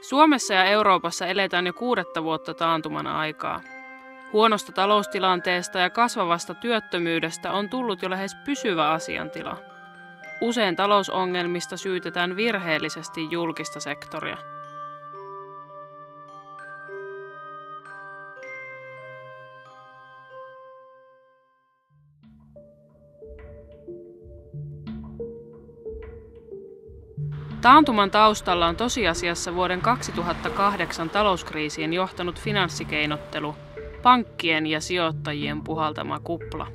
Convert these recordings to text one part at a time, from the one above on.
Suomessa ja Euroopassa eletään jo 6. vuotta taantuman aikaa. Huonosta taloustilanteesta ja kasvavasta työttömyydestä on tullut jo lähes pysyvä asiantila. Usein talousongelmista syytetään virheellisesti julkista sektoria. Taantuman taustalla on tosiasiassa vuoden 2008 talouskriisiin johtanut finanssikeinottelu, pankkien ja sijoittajien puhaltama kupla.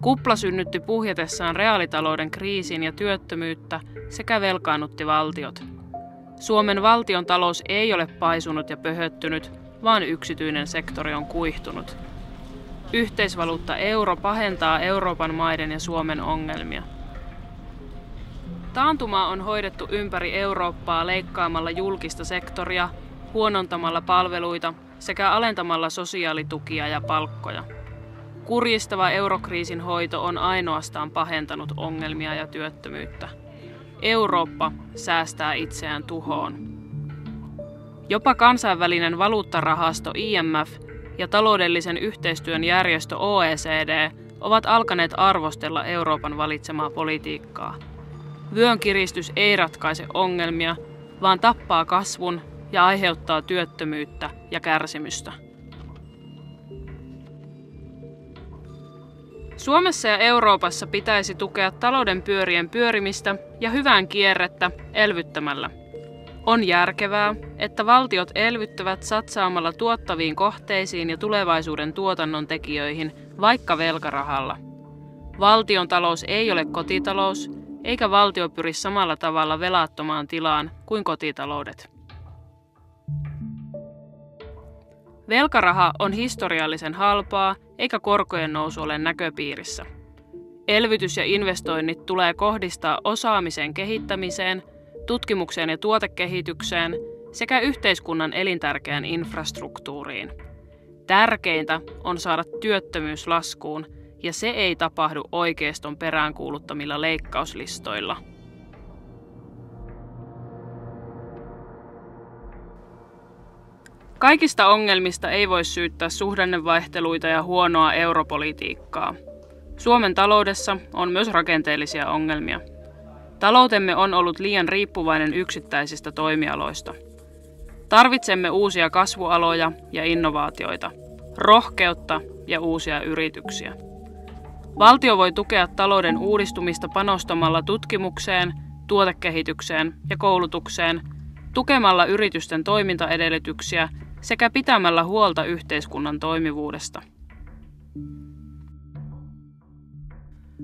Kupla synnytti puhjetessaan reaalitalouden kriisin ja työttömyyttä sekä velkaannutti valtiot. Suomen valtion talous ei ole paisunut ja pöhöttynyt, vaan yksityinen sektori on kuihtunut. Yhteisvaluutta euro pahentaa Euroopan maiden ja Suomen ongelmia. Taantumaa on hoidettu ympäri Eurooppaa leikkaamalla julkista sektoria, huonontamalla palveluita sekä alentamalla sosiaalitukia ja palkkoja. Kurjistava eurokriisin hoito on ainoastaan pahentanut ongelmia ja työttömyyttä. Eurooppa säästää itseään tuhoon. Jopa kansainvälinen valuuttarahasto IMF ja taloudellisen yhteistyön järjestö OECD ovat alkaneet arvostella Euroopan valitsemaa politiikkaa. Vyönkiristys ei ratkaise ongelmia, vaan tappaa kasvun ja aiheuttaa työttömyyttä ja kärsimystä. Suomessa ja Euroopassa pitäisi tukea talouden pyörien pyörimistä ja hyvän kierrettä elvyttämällä. On järkevää, että valtiot elvyttävät satsaamalla tuottaviin kohteisiin ja tulevaisuuden tuotannon tekijöihin, vaikka velkarahalla. Valtion talous ei ole kotitalous, eikä valtio pyri samalla tavalla velattomaan tilaan kuin kotitaloudet. Velkaraha on historiallisen halpaa, eikä korkojen nousu ole näköpiirissä. Elvytys ja investoinnit tulee kohdistaa osaamisen kehittämiseen, tutkimukseen ja tuotekehitykseen sekä yhteiskunnan elintärkeään infrastruktuuriin. Tärkeintä on saada työttömyys laskuun, ja se ei tapahdu oikeiston peräänkuuluttamilla leikkauslistoilla. Kaikista ongelmista ei voi syyttää suhdannevaihteluita ja huonoa europolitiikkaa. Suomen taloudessa on myös rakenteellisia ongelmia. Taloutemme on ollut liian riippuvainen yksittäisistä toimialoista. Tarvitsemme uusia kasvualoja ja innovaatioita, rohkeutta ja uusia yrityksiä. Valtio voi tukea talouden uudistumista panostamalla tutkimukseen, tuotekehitykseen ja koulutukseen, tukemalla yritysten toimintaedellytyksiä sekä pitämällä huolta yhteiskunnan toimivuudesta.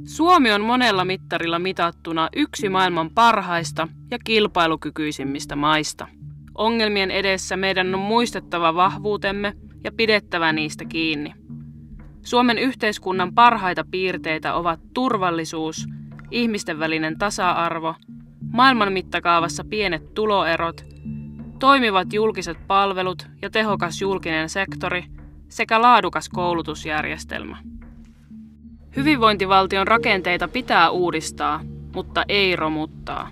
Suomi on monella mittarilla mitattuna yksi maailman parhaista ja kilpailukykyisimmistä maista. Ongelmien edessä meidän on muistettava vahvuutemme ja pidettävä niistä kiinni. Suomen yhteiskunnan parhaita piirteitä ovat turvallisuus, ihmisten välinen tasa-arvo, maailman mittakaavassa pienet tuloerot, toimivat julkiset palvelut ja tehokas julkinen sektori sekä laadukas koulutusjärjestelmä. Hyvinvointivaltion rakenteita pitää uudistaa, mutta ei romuttaa.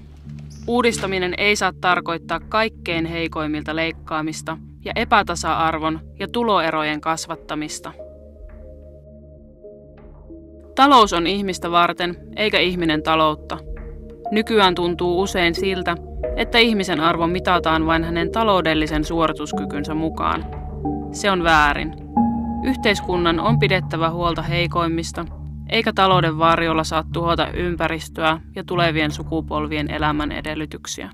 Uudistaminen ei saa tarkoittaa kaikkein heikoimmilta leikkaamista ja epätasa-arvon ja tuloerojen kasvattamista. Talous on ihmistä varten, eikä ihminen taloutta. Nykyään tuntuu usein siltä, että ihmisen arvo mitataan vain hänen taloudellisen suorituskykynsä mukaan. Se on väärin. Yhteiskunnan on pidettävä huolta heikoimmista, eikä talouden varjolla saa tuhota ympäristöä ja tulevien sukupolvien elämän edellytyksiä.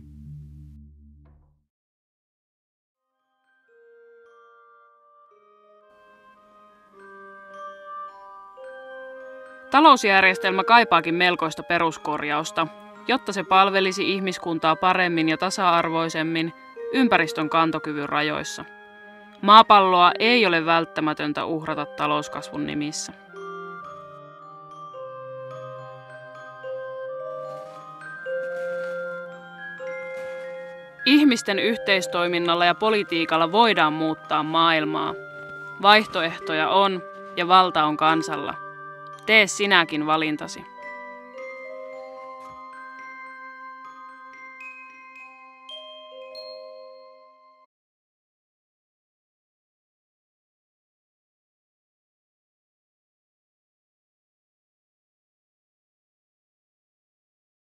Talousjärjestelmä kaipaakin melkoista peruskorjausta, jotta se palvelisi ihmiskuntaa paremmin ja tasa-arvoisemmin ympäristön kantokyvyn rajoissa. Maapalloa ei ole välttämätöntä uhrata talouskasvun nimissä. Ihmisten yhteistoiminnalla ja politiikalla voidaan muuttaa maailmaa. Vaihtoehtoja on ja valta on kansalla. Tee sinäkin valintasi.